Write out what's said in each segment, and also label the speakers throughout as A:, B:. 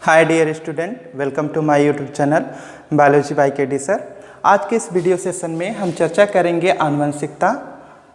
A: Hi dear student, welcome to my YouTube channel biology by KD sir. आज के इस video session में हम चर्चा करेंगे आनुवंशिकता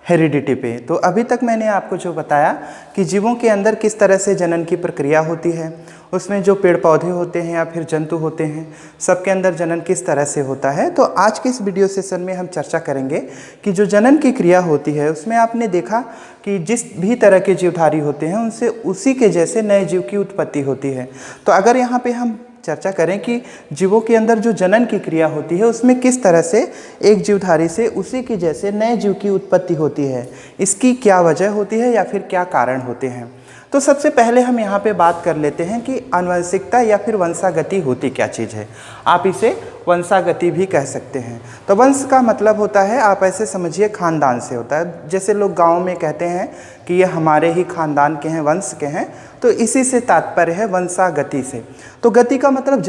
A: हेरिडिटी पे। तो अभी तक मैंने आपको जो बताया कि जीवों के अंदर किस तरह से जनन की प्रक्रिया होती है, उसमें जो पेड़ पौधे होते हैं या फिर जंतु होते हैं, सबके अंदर जनन किस तरह से होता है। तो आज के इस वीडियो सेशन में हम चर्चा करेंगे कि जो जनन की क्रिया होती है उसमें आपने देखा कि जिस भी तरह के जीवधारी होते हैं उनसे उसी के जैसे नए जीव की उत्पत्ति होती है। तो अगर यहाँ पे हम चर्चा करें कि जीवों के अंदर जो जनन की क्रिया होती है उसमें किस तरह से एक जीवधारी से उसी के जैसे नए जीव की उत्पत्ति होती है, इसकी क्या वजह होती है या फिर क्या कारण होते हैं। तो सबसे पहले हम यहाँ पे बात कर लेते हैं कि आनुवंशिकता या फिर वंशागति होती क्या चीज़ है। आप इसे वंशागति भी कह सकते हैं। तो वंश का मतलब होता है, आप ऐसे समझिए, खानदान से होता है। जैसे लोग गाँव में कहते हैं कि ये हमारे ही खानदान के हैं, वंश के हैं, तो इसी से तात्पर्य है वंशागति से। तो गति का मतलब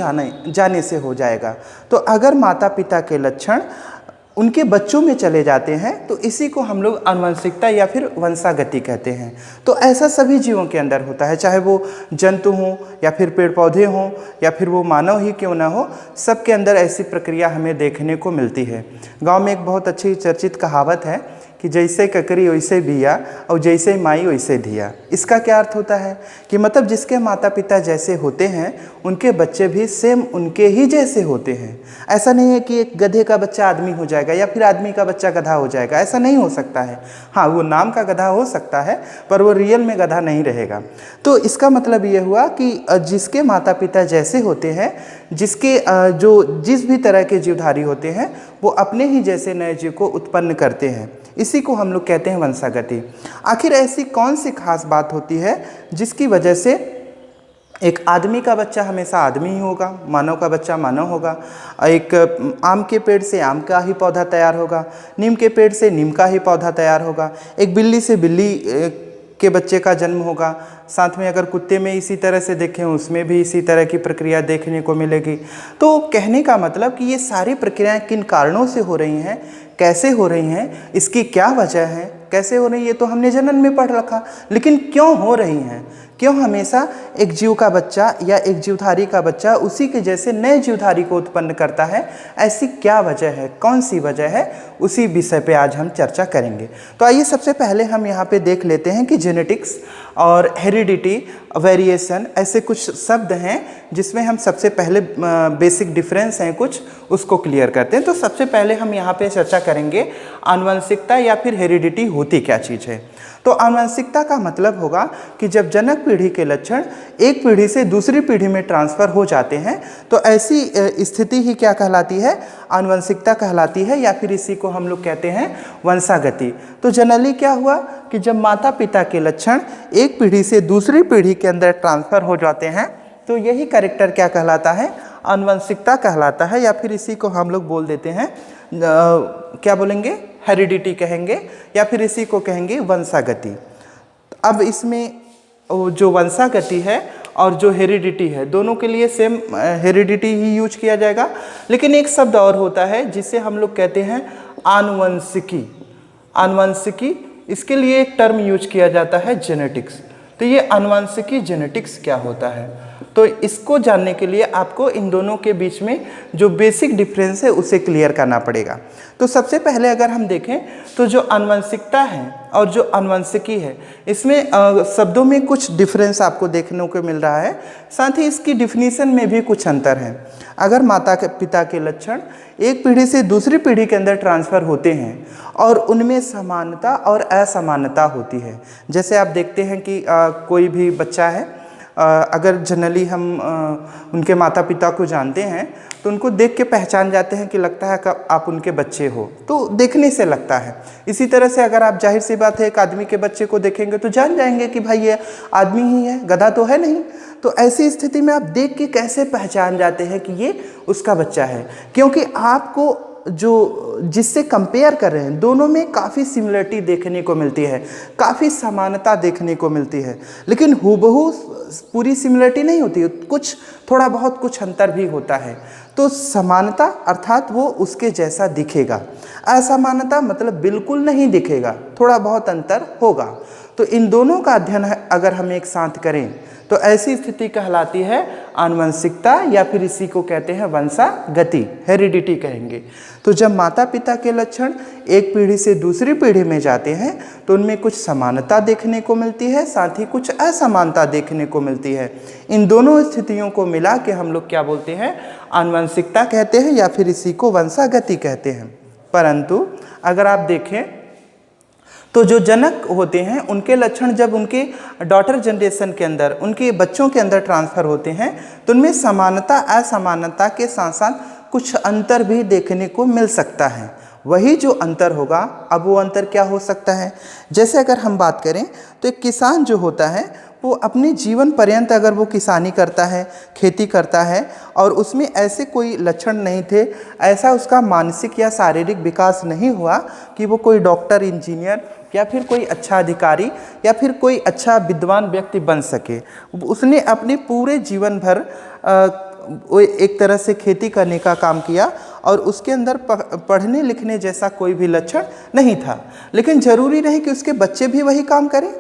A: जाने से हो जाएगा। तो अगर माता पिता के लक्षण उनके बच्चों में चले जाते हैं तो इसी को हम लोग आनुवंशिकता या फिर वंशागति कहते हैं। तो ऐसा सभी जीवों के अंदर होता है, चाहे वो जंतु हों या फिर पेड़ पौधे हों या फिर वो मानव ही क्यों ना हो, सबके अंदर ऐसी प्रक्रिया हमें देखने को मिलती है। गांव में एक बहुत अच्छी चर्चित कहावत है कि जैसे ककरी वैसे बिया और जैसे माई वैसे धिया। इसका क्या अर्थ होता है कि मतलब जिसके माता पिता जैसे होते हैं उनके बच्चे भी सेम उनके ही जैसे होते हैं। ऐसा नहीं है कि एक गधे का बच्चा आदमी हो जाएगा या फिर आदमी का बच्चा गधा हो जाएगा, ऐसा नहीं हो सकता है। हाँ, वो नाम का गधा हो सकता है पर वो रियल में गधा नहीं रहेगा। तो इसका मतलब ये हुआ कि जिसके माता पिता जैसे होते हैं, जिस भी तरह के जीवधारी होते हैं वो अपने ही जैसे नए जीव को उत्पन्न करते हैं। इसी को हम लोग कहते हैं वंशागति। आखिर ऐसी कौन सी खास बात होती है जिसकी वजह से एक आदमी का बच्चा हमेशा आदमी ही होगा, मानव का बच्चा मानव होगा, एक आम के पेड़ से आम का ही पौधा तैयार होगा, नीम के पेड़ से नीम का ही पौधा तैयार होगा, एक बिल्ली से बिल्ली के बच्चे का जन्म होगा, साथ में अगर कुत्ते में इसी तरह से देखें उसमें भी इसी तरह की प्रक्रिया देखने को मिलेगी। तो कहने का मतलब कि ये सारी प्रक्रियाएं किन कारणों से हो रही हैं, कैसे हो रही हैं, इसकी क्या वजह है, कैसे हो रही है, ये तो हमने जनन में पढ़ रखा, लेकिन क्यों हो रही हैं, क्यों हमेशा एक जीव का बच्चा या एक जीवधारी का बच्चा उसी के जैसे नए जीवधारी को उत्पन्न करता है, ऐसी क्या वजह है, कौन सी वजह है, उसी विषय पे आज हम चर्चा करेंगे। तो आइए सबसे पहले हम यहाँ पे देख लेते हैं कि जेनेटिक्स और हेरिडिटी, वेरिएशन, ऐसे कुछ शब्द हैं जिसमें हम सबसे पहले बेसिक डिफरेंस हैं कुछ, उसको क्लियर करते हैं। तो सबसे पहले हम यहाँ पे चर्चा करेंगे आनुवंशिकता या फिर हेरिडिटी होती क्या चीज़ है। तो आनुवंशिकता का मतलब होगा कि जब जनक पीढ़ी के लक्षण एक पीढ़ी से दूसरी पीढ़ी में ट्रांसफ़र हो जाते हैं तो ऐसी स्थिति ही क्या कहलाती है, आनुवंशिकता कहलाती है, या फिर इसी को हम लोग कहते हैं वंशागति। तो जनरली क्या हुआ कि जब माता पिता के लक्षण एक पीढ़ी से दूसरी पीढ़ी के अंदर ट्रांसफ़र हो जाते हैं तो यही कैरेक्टर क्या कहलाता है, आनुवंशिकता कहलाता है, या फिर इसी को हम लोग बोल देते हैं क्या बोलेंगे, हेरिडिटी कहेंगे, या फिर इसी को कहेंगे वंशागति। अब इसमें जो वंशागति है और जो हेरिडिटी है दोनों के लिए सेम हेरिडिटी ही यूज किया जाएगा, लेकिन एक शब्द और होता है जिसे हम लोग कहते हैं आनुवंशिकी। आनुवंशिकी, इसके लिए एक टर्म यूज किया जाता है जेनेटिक्स। तो ये आनुवंशिकी जेनेटिक्स क्या होता है, तो इसको जानने के लिए आपको इन दोनों के बीच में जो बेसिक डिफरेंस है उसे क्लियर करना पड़ेगा। तो सबसे पहले अगर हम देखें तो जो आनुवंशिकता है और जो आनुवंशिकी है इसमें शब्दों में कुछ डिफरेंस आपको देखने को मिल रहा है, साथ ही इसकी डिफिनीशन में भी कुछ अंतर है। अगर माता पिता के लक्षण एक पीढ़ी से दूसरी पीढ़ी के अंदर ट्रांसफ़र होते हैं और उनमें समानता और असमानता होती है, जैसे आप देखते हैं कि कोई भी बच्चा है, अगर जनरली हम उनके माता पिता को जानते हैं तो उनको देख के पहचान जाते हैं कि लगता है कि आप उनके बच्चे हो, तो देखने से लगता है। इसी तरह से अगर आप, जाहिर सी बात है, एक आदमी के बच्चे को देखेंगे तो जान जाएंगे कि भाई ये आदमी ही है, गधा तो है नहीं। तो ऐसी स्थिति में आप देख के कैसे पहचान जाते हैं कि ये उसका बच्चा है, क्योंकि आपको जो जिससे कंपेयर कर रहे हैं दोनों में काफ़ी सिमिलरिटी देखने को मिलती है, काफ़ी समानता देखने को मिलती है, लेकिन हूबहू पूरी सिमिलरिटी नहीं होती है, कुछ थोड़ा बहुत कुछ अंतर भी होता है। तो समानता अर्थात वो उसके जैसा दिखेगा, असमानता मतलब बिल्कुल नहीं दिखेगा, थोड़ा बहुत अंतर होगा। तो इन दोनों का अध्ययन अगर हम एक साथ करें तो ऐसी स्थिति कहलाती है आनुवंशिकता, या फिर इसी को कहते हैं वंशागति, हेरिडिटी कहेंगे। तो जब माता पिता के लक्षण एक पीढ़ी से दूसरी पीढ़ी में जाते हैं तो उनमें कुछ समानता देखने को मिलती है, साथ ही कुछ असमानता देखने को मिलती है। इन दोनों स्थितियों को मिला के हम लोग क्या बोलते हैं, आनुवंशिकता कहते हैं, या फिर इसी को वंशागति कहते हैं। परंतु अगर आप देखें तो जो जनक होते हैं उनके लक्षण जब उनके डॉटर जनरेशन के अंदर, उनके बच्चों के अंदर ट्रांसफ़र होते हैं तो उनमें समानता असमानता के साथ साथ कुछ अंतर भी देखने को मिल सकता है। वही जो अंतर होगा, अब वो अंतर क्या हो सकता है, जैसे अगर हम बात करें तो एक किसान जो होता है वो अपने जीवन पर्यंत अगर वो किसानी करता है, खेती करता है और उसमें ऐसे कोई लक्षण नहीं थे, ऐसा उसका मानसिक या शारीरिक विकास नहीं हुआ कि वो कोई डॉक्टर, इंजीनियर या फिर कोई अच्छा अधिकारी या फिर कोई अच्छा विद्वान व्यक्ति बन सके। उसने अपने पूरे जीवन भर वो एक तरह से खेती करने का काम किया और उसके अंदर पढ़ने लिखने जैसा कोई भी लक्षण नहीं था। लेकिन ज़रूरी नहीं कि उसके बच्चे भी वही काम करें।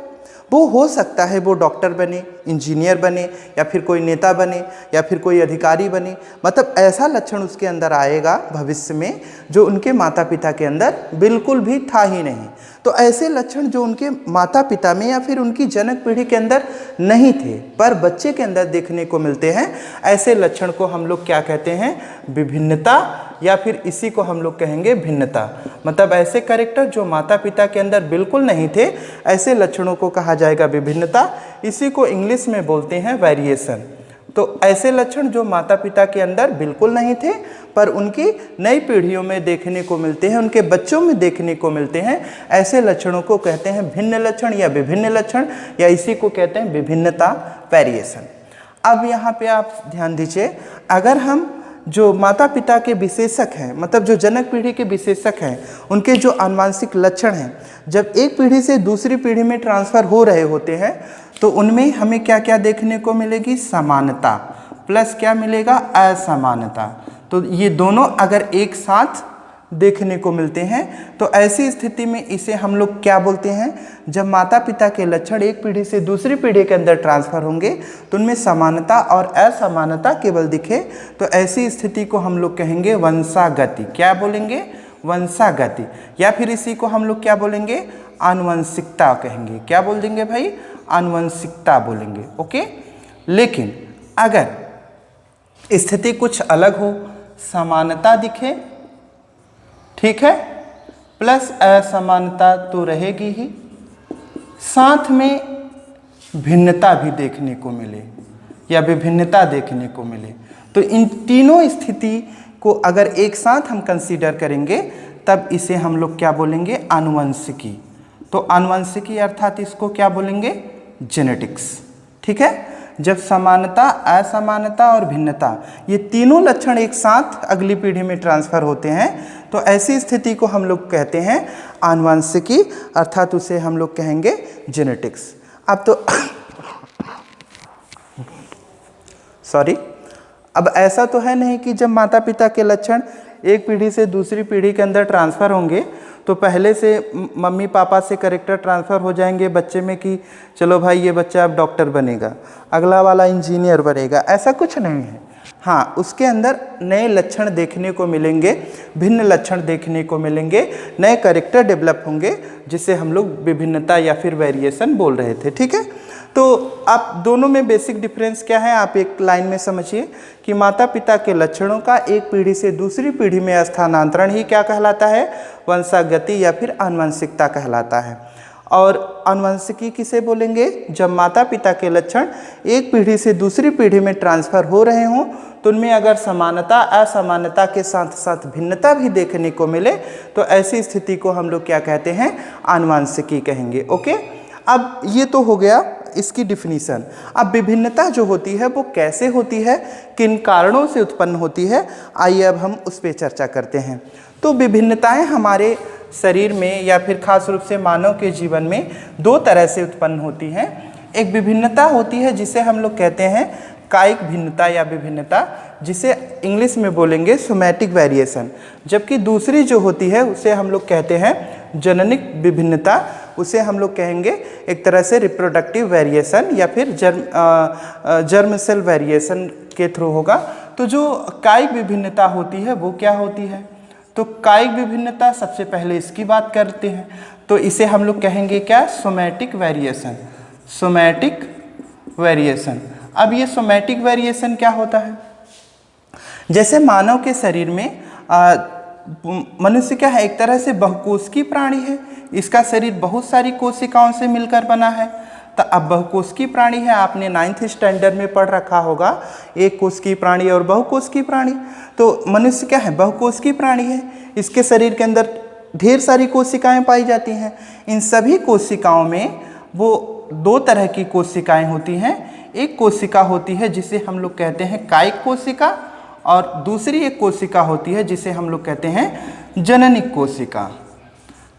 A: वो हो सकता है वो डॉक्टर बने, इंजीनियर बने, या फिर कोई नेता बने, या फिर कोई अधिकारी बने। मतलब ऐसा लक्षण उसके अंदर आएगा भविष्य में जो उनके माता पिता के अंदर बिल्कुल भी था ही नहीं। तो ऐसे लक्षण जो उनके माता पिता में या फिर उनकी जनक पीढ़ी के अंदर नहीं थे पर बच्चे के अंदर देखने को मिलते हैं, ऐसे लक्षण को हम लोग क्या कहते हैं, विभिन्नता, या फिर इसी को हम लोग कहेंगे भिन्नता। मतलब ऐसे कैरेक्टर जो माता पिता के अंदर बिल्कुल नहीं थे, ऐसे लक्षणों को कहा जाएगा विभिन्नता। इसी को इंग्लिश में बोलते हैं वेरिएशन। तो ऐसे लक्षण जो माता पिता के अंदर बिल्कुल नहीं थे पर उनकी नई पीढ़ियों में देखने को मिलते हैं, उनके बच्चों में देखने को मिलते हैं, ऐसे लक्षणों को कहते हैं भिन्न लक्षण या विभिन्न लक्षण, या इसी को कहते हैं विभिन्नता, वेरिएशन। अब यहाँ पे आप ध्यान दीजिए, अगर हम जो माता पिता के विशेषक हैं, मतलब जो जनक पीढ़ी के विशेषक हैं, उनके जो आनुवंशिक लक्षण हैं, जब एक पीढ़ी से दूसरी पीढ़ी में ट्रांसफ़र हो रहे होते हैं तो उनमें हमें क्या क्या देखने को मिलेगी, समानता प्लस क्या मिलेगा, असमानता। तो ये दोनों अगर एक साथ देखने को मिलते हैं तो ऐसी स्थिति में इसे हम लोग क्या बोलते हैं, जब माता पिता के लक्षण एक पीढ़ी से दूसरी पीढ़ी के अंदर ट्रांसफ़र होंगे तो उनमें समानता और असमानता केवल दिखे तो ऐसी स्थिति को हम लोग कहेंगे वंशागति। क्या बोलेंगे, वंशागति, या फिर इसी को हम लोग क्या बोलेंगे, आनुवंशिकता कहेंगे। क्या बोल देंगे भाई, आनुवंशिकता बोलेंगे। ओके। लेकिन अगर स्थिति कुछ अलग हो, समानता दिखे, ठीक है, प्लस असमानता तो रहेगी ही, साथ में भिन्नता भी देखने को मिले या विभिन्नता देखने को मिले, तो इन तीनों स्थिति को अगर एक साथ हम कंसीडर करेंगे तब इसे हम लोग क्या बोलेंगे, आनुवंशिकी। तो आनुवंशिकी अर्थात इसको क्या बोलेंगे, जेनेटिक्स। ठीक है। जब समानता, असमानता और भिन्नता ये तीनों लक्षण एक साथ अगली पीढ़ी में ट्रांसफ़र होते हैं तो ऐसी स्थिति को हम लोग कहते हैं आनुवंशिकी, अर्थात उसे हम लोग कहेंगे जेनेटिक्स। अब तो सॉरी, अब ऐसा तो है नहीं कि जब माता पिता के लक्षण एक पीढ़ी से दूसरी पीढ़ी के अंदर ट्रांसफ़र होंगे तो पहले से मम्मी पापा से कैरेक्टर ट्रांसफ़र हो जाएंगे बच्चे में कि चलो भाई ये बच्चा अब डॉक्टर बनेगा, अगला वाला इंजीनियर बनेगा, ऐसा कुछ नहीं है। हाँ, उसके अंदर नए लक्षण देखने को मिलेंगे, भिन्न लक्षण देखने को मिलेंगे, नए कैरेक्टर डेवलप होंगे, जिसे हम लोग विभिन्नता या फिर वेरिएशन बोल रहे थे। ठीक है। तो आप दोनों में बेसिक डिफरेंस क्या है, आप एक लाइन में समझिए कि माता पिता के लक्षणों का एक पीढ़ी से दूसरी पीढ़ी में स्थानांतरण ही क्या कहलाता है, वंशागति या फिर आनुवंशिकता कहलाता है। और आनुवंशिकी किसे बोलेंगे, जब माता पिता के लक्षण एक पीढ़ी से दूसरी पीढ़ी में ट्रांसफ़र हो रहे हों तो उनमें अगर समानता असमानता के साथ साथ भिन्नता भी देखने को मिले तो ऐसी स्थिति को हम लोग क्या कहते हैं, आनुवंशिकी कहेंगे। ओके। अब ये तो हो गया इसकी डिफिनीशन। अब विभिन्नता जो होती है वो कैसे होती है, किन कारणों से उत्पन्न होती है, आइए अब हम उस पर चर्चा करते हैं। तो विभिन्नताएं हमारे शरीर में या फिर खास रूप से मानव के जीवन में दो तरह से उत्पन्न होती हैं। एक विभिन्नता होती है जिसे हम लोग कहते हैं कायिक भिन्नता या विभिन्नता, जिसे इंग्लिश में बोलेंगे सोमैटिक वेरिएशन। जबकि दूसरी जो होती है उसे हम लोग कहते हैं जननिक विभिन्नता, उसे हम लोग कहेंगे एक तरह से रिप्रोडक्टिव वेरिएशन या फिर जर्म सेल वेरिएशन के थ्रू होगा। तो जो कायिक विभिन्नता होती है वो क्या होती है? तो कायिक विभिन्नता सबसे पहले इसकी बात करते हैं, तो इसे हम लोग कहेंगे क्या? Somatic variation. Somatic variation. अब ये सोमैटिक वेरिएशन क्या होता है? जैसे मानव के शरीर में मनुष्य क्या है? एक तरह से बहुकोशिकीय प्राणी है। इसका शरीर बहुत सारी कोशिकाओं से मिलकर बना है। तो अब बहुकोशिकीय प्राणी है, आपने 9th स्टैंडर्ड में पढ़ रखा होगा, एक कोशिकीय प्राणी और बहुकोशिकीय प्राणी। तो मनुष्य क्या है? बहुकोशिकीय प्राणी है। इसके शरीर के अंदर ढेर सारी कोशिकाएं पाई जाती हैं। इन सभी कोशिकाओं में वो दो तरह की कोशिकाएं होती हैं। एक कोशिका होती है जिसे हम लोग कहते हैं कायिक कोशिका, और दूसरी एक कोशिका होती है जिसे हम लोग कहते हैं जननिक कोशिका।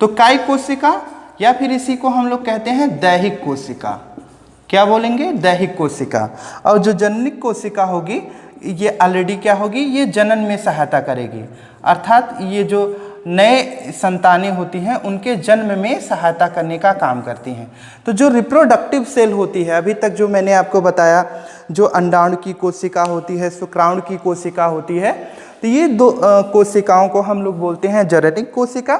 A: तो कायिक कोशिका या फिर इसी को हम लोग कहते हैं दैहिक कोशिका। क्या बोलेंगे? दैहिक कोशिका। और जो जननिक कोशिका होगी ये ऑलरेडी क्या होगी? ये जनन में सहायता करेगी, अर्थात ये जो नए संतानें होती हैं उनके जन्म में सहायता करने का काम करती हैं। तो जो रिप्रोडक्टिव सेल होती है, अभी तक जो मैंने आपको बताया, जो अंडाणु की कोशिका होती है, शुक्राणु की कोशिका होती है, तो ये दो कोशिकाओं को हम लोग बोलते हैं जननिक कोशिका।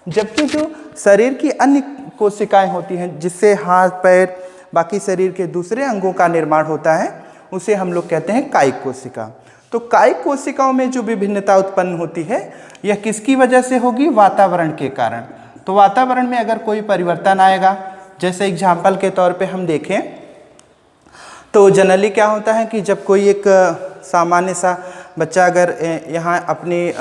A: जबकि जो शरीर की अन्य कोशिकाएं होती हैं जिससे हाथ पैर बाकी शरीर के दूसरे अंगों का निर्माण होता है, उसे हम लोग कहते हैं कायिक कोशिका। तो कायिक कोशिकाओं में जो विभिन्नता उत्पन्न होती है यह किसकी वजह से होगी? वातावरण के कारण। तो वातावरण में अगर कोई परिवर्तन आएगा, जैसे एग्जाम्पल के तौर पे हम देखें तो जनरली क्या होता है कि जब कोई एक सामान्य सा बच्चा अगर यहाँ अपनी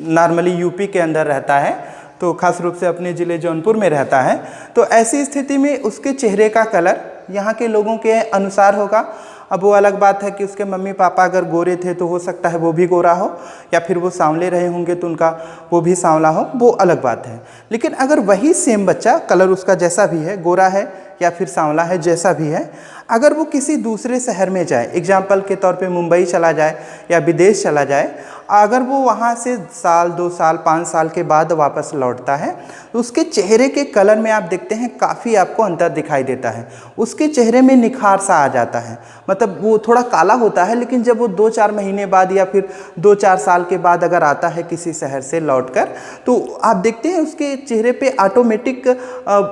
A: नॉर्मली यूपी के अंदर रहता है, तो खास रूप से अपने ज़िले जौनपुर में रहता है, तो ऐसी स्थिति में उसके चेहरे का कलर यहाँ के लोगों के अनुसार होगा। अब वो अलग बात है कि उसके मम्मी पापा अगर गोरे थे तो हो सकता है वो भी गोरा हो, या फिर वो सांवले रहे होंगे तो उनका वो भी सांवला हो, वो अलग बात है। लेकिन अगर वही सेम बच्चा, कलर उसका जैसा भी है, गोरा है या फिर सांवला है, जैसा भी है, अगर वो किसी दूसरे शहर में जाए, एग्जाम्पल के तौर पे मुंबई चला जाए या विदेश चला जाए, अगर वो वहाँ से साल 2 साल 5 साल के बाद वापस लौटता है तो उसके चेहरे के कलर में आप देखते हैं काफ़ी आपको अंतर दिखाई देता है। उसके चेहरे में निखार सा आ जाता है, मतलब वो थोड़ा काला होता है, लेकिन जब वो 2-4 महीने बाद या फिर 2-4 साल के बाद अगर आता है किसी शहर से लौटकर, तो आप देखते हैं उसके चेहरे पे ऑटोमेटिक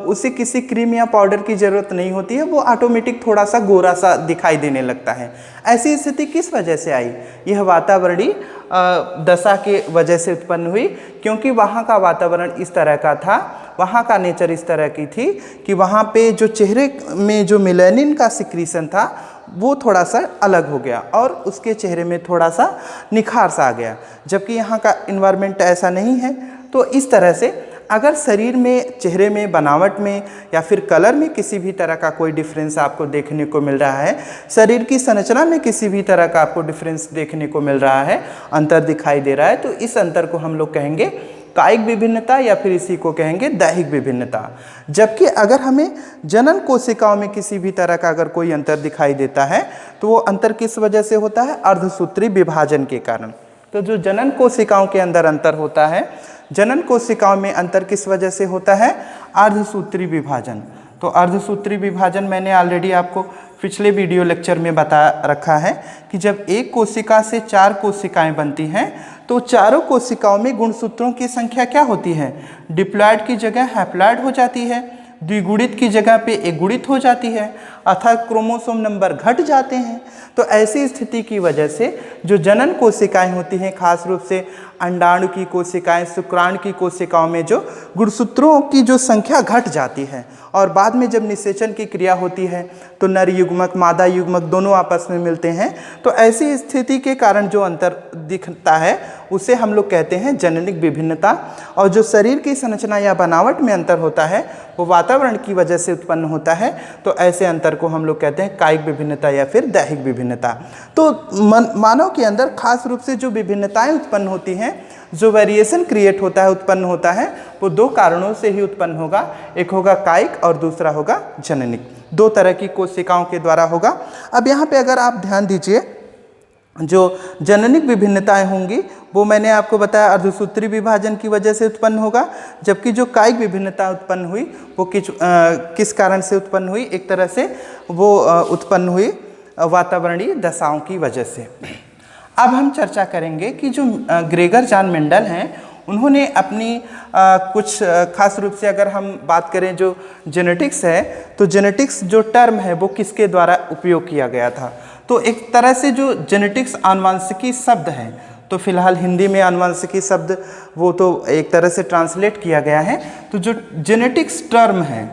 A: उसे किसी क्रीम या पाउडर की ज़रूरत नहीं होती है, वो ऑटोमेटिक थोड़ा सा गोरा सा दिखाई देने लगता है। ऐसी स्थिति किस वजह से आई? यह वातावरणीय दशा के वजह से उत्पन्न हुई, क्योंकि वहाँ का वातावरण इस तरह का था, वहाँ का नेचर इस तरह की थी कि वहाँ पे जो चेहरे में जो मेलानिन का सिक्रीशन था वो थोड़ा सा अलग हो गया और उसके चेहरे में थोड़ा सा निखार सा आ गया, जबकि यहाँ का इन्वायरमेंट ऐसा नहीं है। तो इस तरह से अगर शरीर में, चेहरे में, बनावट में या फिर कलर में किसी भी तरह का कोई डिफरेंस आपको देखने को मिल रहा है, शरीर की संरचना में किसी भी तरह का आपको डिफरेंस देखने को मिल रहा है, अंतर दिखाई दे रहा है, तो इस अंतर को हम लोग कहेंगे कायिक विभिन्नता या फिर इसी को कहेंगे दैहिक विभिन्नता। जबकि अगर हमें जनन कोशिकाओं में किसी भी तरह का अगर कोई अंतर दिखाई देता है तो वो अंतर किस वजह से होता है? अर्धसूत्री विभाजन के कारण। तो जो जनन कोशिकाओं के अंदर अंतर होता है, जनन कोशिकाओं में अंतर किस वजह से होता है? अर्धसूत्री विभाजन। तो अर्धसूत्री विभाजन मैंने ऑलरेडी आपको पिछले वीडियो लेक्चर में बता रखा है कि जब एक कोशिका से 4 कोशिकाएं बनती हैं तो चारों कोशिकाओं में गुणसूत्रों की संख्या क्या होती है? डिप्लॉयड की जगह हैप्लॉयड हो जाती है, द्विगुणित की जगह पे एकगुणित हो जाती है, अर्थात क्रोमोसोम नंबर घट जाते हैं। तो ऐसी स्थिति की वजह से जो जनन कोशिकाएं होती हैं, खास रूप से अंडाणु की कोशिकाएं, शुक्राणु की कोशिकाओं में जो गुणसूत्रों की जो संख्या घट जाती है और बाद में जब निषेचन की क्रिया होती है तो नर युग्मक मादा युग्मक दोनों आपस में मिलते हैं, तो ऐसी स्थिति के कारण जो अंतर दिखता है उसे हम लोग कहते हैं जननिक विभिन्नता। और जो शरीर की संरचना या बनावट में अंतर होता है वो वातावरण की वजह से उत्पन्न होता है, तो ऐसे अंतर को हम लोग कहते हैं कायिक विभिन्नता या फिर दैहिक विभिन्नता। तो मानव के अंदर खास रूप से जो विभिन्नताएं उत्पन्न होती हैं, जो वेरिएशन क्रिएट होता है, उत्पन्न होता है, वो 2 कारणों से ही उत्पन्न होगा। एक होगा कायिक और दूसरा होगा जननिक। 2 तरह की कोशिकाओं के द्वारा होगा। अब यहाँ पे अगर आप ध्यान दीजिए, जो जननिक विभिन्नताएं होंगी वो मैंने आपको बताया अर्धसूत्री विभाजन की वजह से उत्पन्न होगा, जबकि जो कायिक विभिन्नता उत्पन्न हुई वो किस कारण से उत्पन्न हुई, एक तरह से वो उत्पन्न हुई वातावरणीय दशाओं की वजह से। अब हम चर्चा करेंगे कि जो ग्रेगर जॉन मेंडल हैं उन्होंने अपनी कुछ खास रूप से अगर हम बात करें जो जेनेटिक्स है, तो जेनेटिक्स जो टर्म है वो किसके द्वारा उपयोग किया गया था। तो एक तरह से जो जेनेटिक्स आनुवंशिकी शब्द है, तो फिलहाल हिंदी में आनुवंशिकी शब्द वो तो एक तरह से ट्रांसलेट किया गया है। तो जो जेनेटिक्स टर्म है,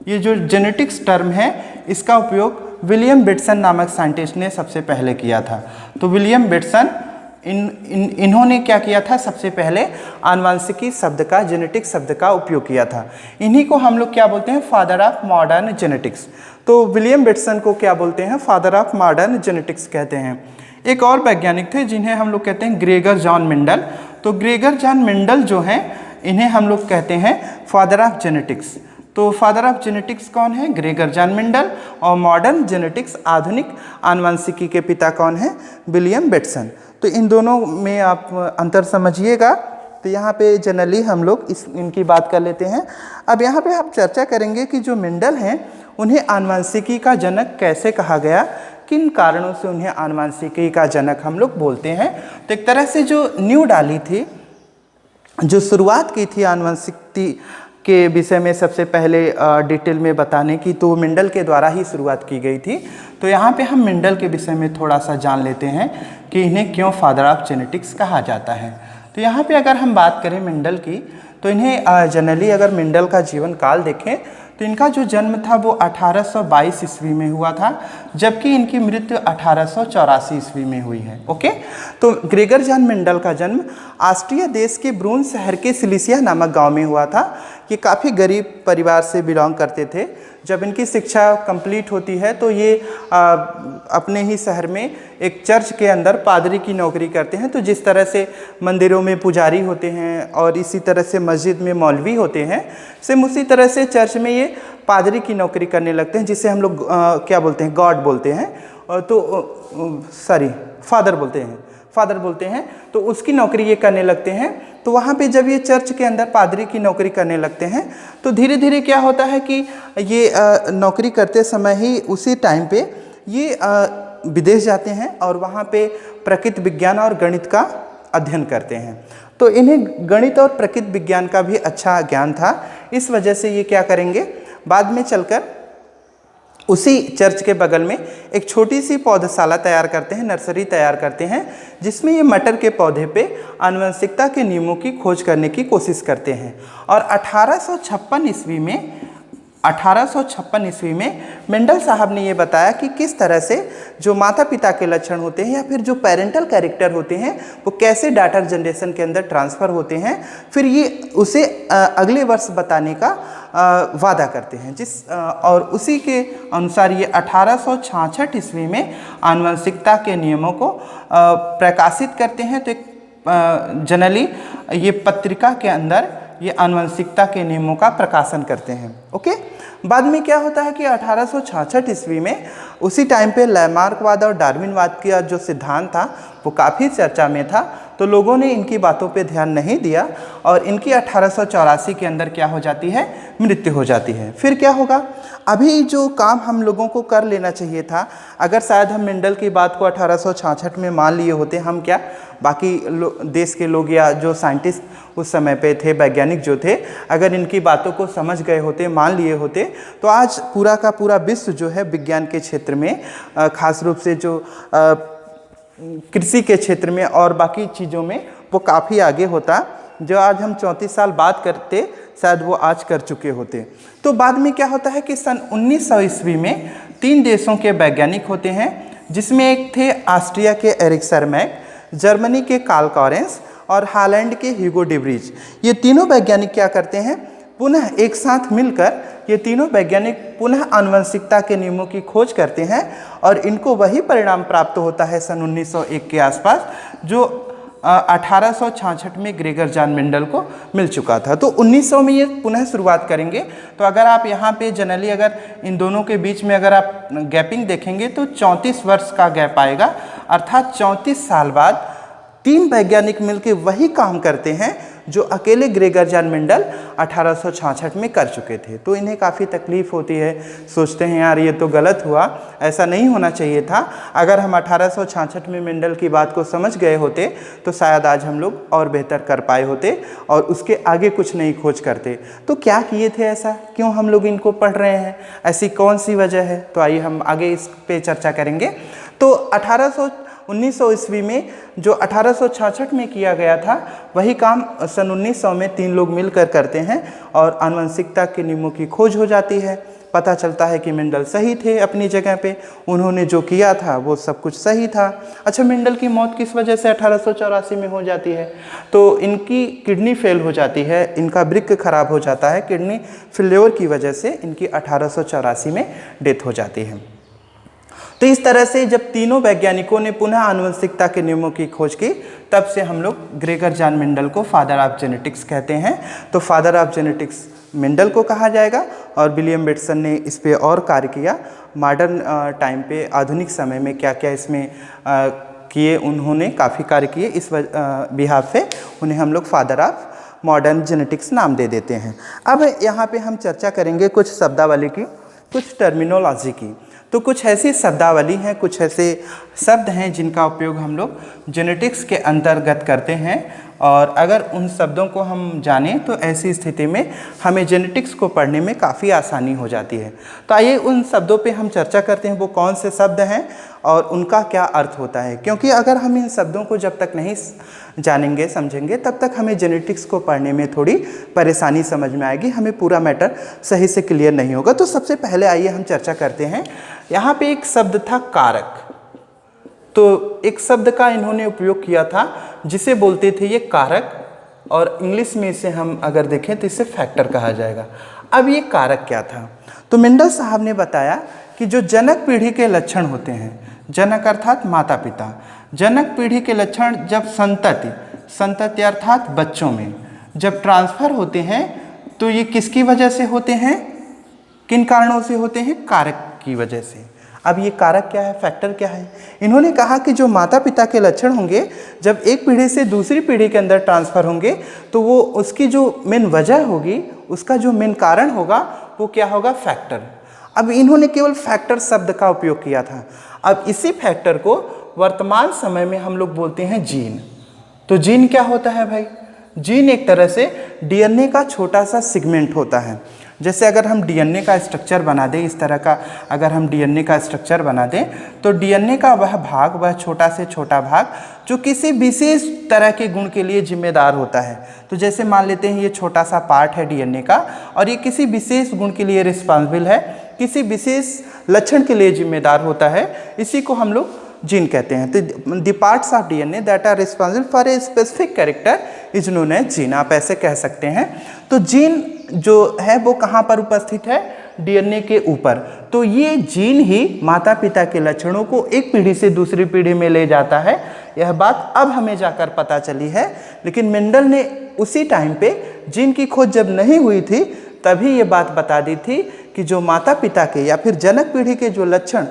A: ये जो जेनेटिक्स टर्म है इसका उपयोग विलियम बेटसन नामक साइंटिस्ट ने सबसे पहले किया था। तो विलियम बेटसन इन्होंने क्या किया था, सबसे पहले आनुवंशिकी शब्द का, जेनेटिक्स शब्द का उपयोग किया था। इन्हीं को हम लोग क्या बोलते हैं, फादर ऑफ मॉडर्न जेनेटिक्स। तो विलियम बेटसन को क्या बोलते हैं, फादर ऑफ मॉडर्न जेनेटिक्स कहते हैं। एक और वैज्ञानिक थे जिन्हें हम लोग कहते हैं ग्रेगर जॉन मेंडल। तो ग्रेगर जॉन मेंडल जो हैं इन्हें हम लोग कहते हैं फादर ऑफ जेनेटिक्स। तो फादर ऑफ जेनेटिक्स कौन है, ग्रेगर जॉन मेंडल, और मॉडर्न जेनेटिक्स आधुनिक आनुवंशिकी के पिता कौन है, विलियम बेटसन। तो इन दोनों में आप अंतर समझिएगा। तो यहाँ पे जनरली हम लोग इनकी बात कर लेते हैं। अब यहाँ पे आप चर्चा करेंगे कि जो मेंडल हैं उन्हें आनुवंशिकी का जनक कैसे कहा गया, किन कारणों से उन्हें आनुवंशिकी का जनक हम लोग बोलते हैं। तो एक तरह से जो नींव डाली थी, जो शुरुआत की थी आनुवंशिकी के विषय में सबसे पहले डिटेल में बताने की, तो मेंडल के द्वारा ही शुरुआत की गई थी। तो यहाँ पे हम मेंडल के विषय में थोड़ा सा जान लेते हैं कि इन्हें क्यों फादर ऑफ जेनेटिक्स कहा जाता है। तो यहाँ पे अगर हम बात करें मेंडल की, तो इन्हें जनरली अगर मेंडल का जीवन काल देखें तो इनका जो जन्म था वो 1822 ईस्वी में हुआ था, जबकि इनकी मृत्यु 1884 ईस्वी में हुई है। ओके, तो ग्रेगर जॉन मेंडल का जन्म ऑस्ट्रिया देश के ब्रून शहर के सिलिसिया नामक गांव में हुआ था। ये काफ़ी गरीब परिवार से बिलोंग करते थे। जब इनकी शिक्षा कंप्लीट होती है तो ये अपने ही शहर में एक चर्च के अंदर पादरी की नौकरी करते हैं। तो जिस तरह से मंदिरों में पुजारी होते हैं और इसी तरह से मस्जिद में मौलवी होते हैं, सेम उसी तरह से चर्च में ये पादरी की नौकरी करने लगते हैं, जिसे हम लोग क्या बोलते हैं, गॉड बोलते हैं, फादर बोलते हैं। तो उसकी नौकरी ये करने लगते हैं। तो वहाँ पे जब ये चर्च के अंदर पादरी की नौकरी करने लगते हैं तो धीरे धीरे क्या होता है कि ये नौकरी करते समय ही उसी टाइम पे ये विदेश जाते हैं और वहाँ पे प्रकृति विज्ञान और गणित का अध्ययन करते हैं। तो इन्हें गणित और प्रकृति विज्ञान का भी अच्छा ज्ञान था। इस वजह से ये क्या करेंगे, बाद में चलकर उसी चर्च के बगल में एक छोटी सी पौधशाला तैयार करते हैं, नर्सरी तैयार करते हैं, जिसमें ये मटर के पौधे पे आनुवंशिकता के नियमों की खोज करने की कोशिश करते हैं। और 1856 ईस्वी में मेंडल साहब ने ये बताया कि किस तरह से जो माता पिता के लक्षण होते हैं या फिर जो पेरेंटल कैरेक्टर होते हैं वो कैसे डाटा जनरेशन के अंदर ट्रांसफ़र होते हैं। फिर ये उसे अगले वर्ष बताने का वादा करते हैं, और उसी के अनुसार ये 1866 ईस्वी में आनुवंशिकता के नियमों को प्रकाशित करते हैं। तो एक जनरली ये पत्रिका के अंदर ये आनुवंशिकता के नियमों का प्रकाशन करते हैं। ओके, बाद में क्या होता है कि 1866 ईस्वी में उसी टाइम पे लैमार्कवाद और डार्विनवाद का जो सिद्धांत था वो काफ़ी चर्चा में था। तो लोगों ने इनकी बातों पे ध्यान नहीं दिया और इनकी 1884 के अंदर क्या हो जाती है, मृत्यु हो जाती है। फिर क्या होगा, अभी जो काम हम लोगों को कर लेना चाहिए था, अगर शायद हम मेंडल की बात को 1866 में मान लिए होते, हम क्या बाकी देश के लोग या जो साइंटिस्ट उस समय पे थे, वैज्ञानिक जो थे, अगर इनकी बातों को समझ गए होते, मान लिए होते, तो आज पूरा का पूरा विश्व जो है विज्ञान के क्षेत्र में, खास रूप से जो कृषि के क्षेत्र में और बाकी चीज़ों में वो काफ़ी आगे होता। जो आज हम 34 साल बाद करते, शायद वो आज कर चुके होते। तो बाद में क्या होता है कि सन 1900 ईस्वी में 3 देशों के वैज्ञानिक होते हैं, जिसमें एक थे ऑस्ट्रिया के एरिक सरमैक, जर्मनी के कार्ल कॉरेंस और हॉलैंड के ह्यूगो डी व्रीज। ये तीनों वैज्ञानिक क्या करते हैं, पुनः एक साथ मिलकर ये तीनों वैज्ञानिक पुनः आनुवंशिकता के नियमों की खोज करते हैं और इनको वही परिणाम प्राप्त होता है सन 1901 के आसपास, जो 1866 में ग्रेगर जॉन मेंडल को मिल चुका था। तो 1900 में ये पुनः शुरुआत करेंगे। तो अगर आप यहाँ पे जनरली अगर इन दोनों के बीच में अगर आप गैपिंग देखेंगे तो 34 वर्ष का गैप आएगा, अर्थात 34 साल बाद 3 वैज्ञानिक मिलकर वही काम करते हैं जो अकेले ग्रेगर जॉन मेंडल 1866 में कर चुके थे। तो इन्हें काफ़ी तकलीफ़ होती है, सोचते हैं यार ये तो गलत हुआ, ऐसा नहीं होना चाहिए था। अगर हम 1866 में मेंडल की बात को समझ गए होते तो शायद आज हम लोग और बेहतर कर पाए होते और उसके आगे कुछ नई खोज करते। तो क्या किए थे ऐसा, क्यों हम लोग इनको पढ़ रहे हैं, ऐसी कौन सी वजह है? तो आइए हम आगे इस पे चर्चा करेंगे। तो 1900 ईस्वी में जो 1866 में किया गया था वही काम सन 1900 में 3 लोग मिलकर करते हैं और आनुवंशिकता के नियमों की खोज हो जाती है। पता चलता है कि मेंडल सही थे अपनी जगह पे, उन्होंने जो किया था वो सब कुछ सही था। अच्छा, मेंडल की मौत किस वजह से 1884 में हो जाती है? तो इनकी किडनी फेल हो जाती है, इनका वृक्क खराब हो जाता है, किडनी फेल्योर की वजह से इनकी 1884 में डेथ हो जाती है। तो इस तरह से जब तीनों वैज्ञानिकों ने पुनः आनुवंशिकता के नियमों की खोज की, तब से हम लोग ग्रेगर जॉन मेंडल को फादर ऑफ जेनेटिक्स कहते हैं। तो फादर ऑफ जेनेटिक्स मेंडल को कहा जाएगा और विलियम बेटसन ने इस पे और कार्य किया। मॉडर्न टाइम पे, आधुनिक समय में क्या क्या इसमें किए, उन्होंने काफ़ी कार्य किए। इस बिहाफ पे उन्हें हम लोग फादर ऑफ मॉडर्न जेनेटिक्स नाम दे देते हैं। अब यहाँ पे हम चर्चा करेंगे कुछ शब्दावली की, कुछ टर्मिनोलॉजी की। तो कुछ ऐसी शब्दावली हैं, कुछ ऐसे शब्द हैं जिनका उपयोग हम लोग जेनेटिक्स के अंतर्गत करते हैं और अगर उन शब्दों को हम जानें तो ऐसी स्थिति में हमें जेनेटिक्स को पढ़ने में काफ़ी आसानी हो जाती है। तो आइए उन शब्दों पे हम चर्चा करते हैं, वो कौन से शब्द हैं और उनका क्या अर्थ होता है। क्योंकि अगर हम इन शब्दों को जब तक नहीं जानेंगे समझेंगे तब तक हमें जेनेटिक्स को पढ़ने में थोड़ी परेशानी समझ में आएगी, हमें पूरा मैटर सही से क्लियर नहीं होगा। तो सबसे पहले आइए हम चर्चा करते हैं। यहाँ पे एक शब्द था कारक। तो एक शब्द का इन्होंने उपयोग किया था जिसे बोलते थे ये कारक, और इंग्लिश में इसे हम अगर देखें तो इसे फैक्टर कहा जाएगा। अब ये कारक क्या था? तो मेंडल साहब ने बताया कि जो जनक पीढ़ी के लक्षण होते हैं, जनक अर्थात माता पिता, जनक पीढ़ी के लक्षण जब संतति अर्थात बच्चों में जब ट्रांसफर होते हैं तो ये किसकी वजह से होते हैं, किन कारणों से होते हैं? कारक की वजह से। अब ये कारक क्या है, फैक्टर क्या है? इन्होंने कहा कि जो माता पिता के लक्षण होंगे जब एक पीढ़ी से दूसरी पीढ़ी के अंदर ट्रांसफ़र होंगे तो वो उसकी जो मेन वजह होगी, उसका जो मेन कारण होगा वो क्या होगा? फैक्टर। अब इन्होंने केवल फैक्टर शब्द का उपयोग किया था। अब इसी फैक्टर को वर्तमान समय में हम लोग बोलते हैं जीन। तो जीन क्या होता है भाई? जीन एक तरह से डीएनए का छोटा सा सेगमेंट होता है। जैसे अगर हम डीएनए का स्ट्रक्चर बना दें, इस तरह का अगर हम डीएनए का स्ट्रक्चर बना दें तो डीएनए का वह भाग, वह छोटा से छोटा भाग जो किसी विशेष तरह के गुण के लिए जिम्मेदार होता है। तो जैसे मान लेते हैं ये छोटा सा पार्ट है डीएनए का और ये किसी विशेष गुण के लिए रिस्पॉन्सिबल है, किसी विशेष लक्षण के लिए जिम्मेदार होता है, इसी को हम लोग जीन कहते हैं। तो the parts of DNA that are responsible for a specific character is known as gene, आप ऐसे कह सकते हैं। तो जीन जो है वो कहाँ पर उपस्थित है? डीएनए के ऊपर। तो ये जीन ही माता पिता के लक्षणों को एक पीढ़ी से दूसरी पीढ़ी में ले जाता है। यह बात अब हमें जाकर पता चली है, लेकिन मेंडल ने उसी टाइम पे जीन की खोज जब नहीं हुई थी तभी ये बात बता दी थी कि जो माता पिता के या फिर जनक पीढ़ी के जो लक्षण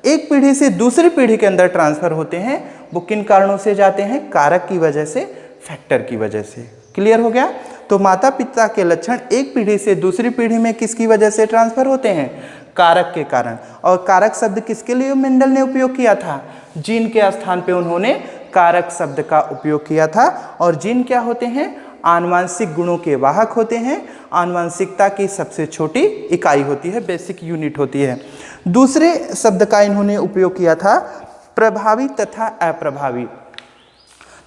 A: एक पीढ़ी से दूसरी पीढ़ी के अंदर ट्रांसफर होते हैं वो किन कारणों से जाते हैं? कारक की वजह से, फैक्टर की वजह से। क्लियर हो गया? तो माता पिता के लक्षण एक पीढ़ी से दूसरी पीढ़ी में किसकी वजह से ट्रांसफर होते हैं? कारक के कारण। और कारक शब्द किसके लिए मेंडल ने उपयोग किया था? जीन के स्थान पे उन्होंने कारक शब्द का उपयोग किया था। और जीन क्या होते हैं? आनुवांशिक गुणों के वाहक होते हैं, आनुवांशिकता की सबसे छोटी इकाई होती है, बेसिक यूनिट होती है। दूसरे शब्द का इन्होंने उपयोग किया था प्रभावी तथा अप्रभावी।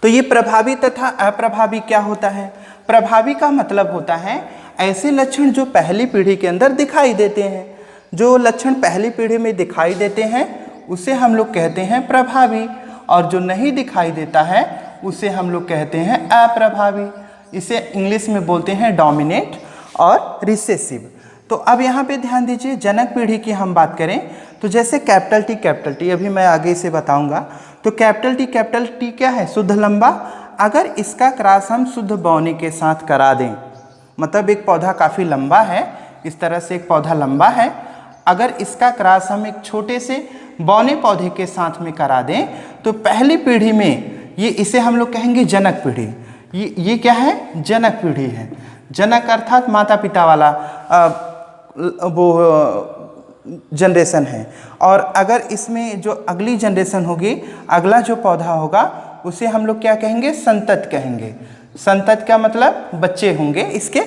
A: तो ये प्रभावी तथा अप्रभावी क्या होता है? प्रभावी का मतलब होता है ऐसे लक्षण जो पहली पीढ़ी के अंदर दिखाई देते हैं। जो लक्षण पहली पीढ़ी में दिखाई देते हैं उसे हम लोग कहते हैं प्रभावी, और जो नहीं दिखाई देता है उसे हम लोग कहते हैं अप्रभावी। इसे इंग्लिश में बोलते हैं डोमिनेंट और रिसेसिव। तो अब यहाँ पे ध्यान दीजिए, जनक पीढ़ी की हम बात करें तो जैसे कैपिटल टी अभी मैं आगे से बताऊंगा। तो कैपिटल टी क्या है? शुद्ध लंबा अगर इसका क्रॉस हम शुद्ध बौने के साथ करा दें, मतलब एक पौधा काफ़ी लंबा है, इस तरह से एक पौधा लंबा है, अगर इसका क्रॉस हम एक छोटे से बौने पौधे के साथ में करा दें तो पहली पीढ़ी में ये, इसे हम लोग कहेंगे जनक पीढ़ी। ये क्या है? जनक पीढ़ी है। जनक अर्थात माता पिता वाला वो जनरेशन है। और अगर इसमें जो अगली जनरेशन होगी, अगला जो पौधा होगा, उसे हम लोग क्या कहेंगे? संतत कहेंगे। संतत का मतलब बच्चे होंगे इसके।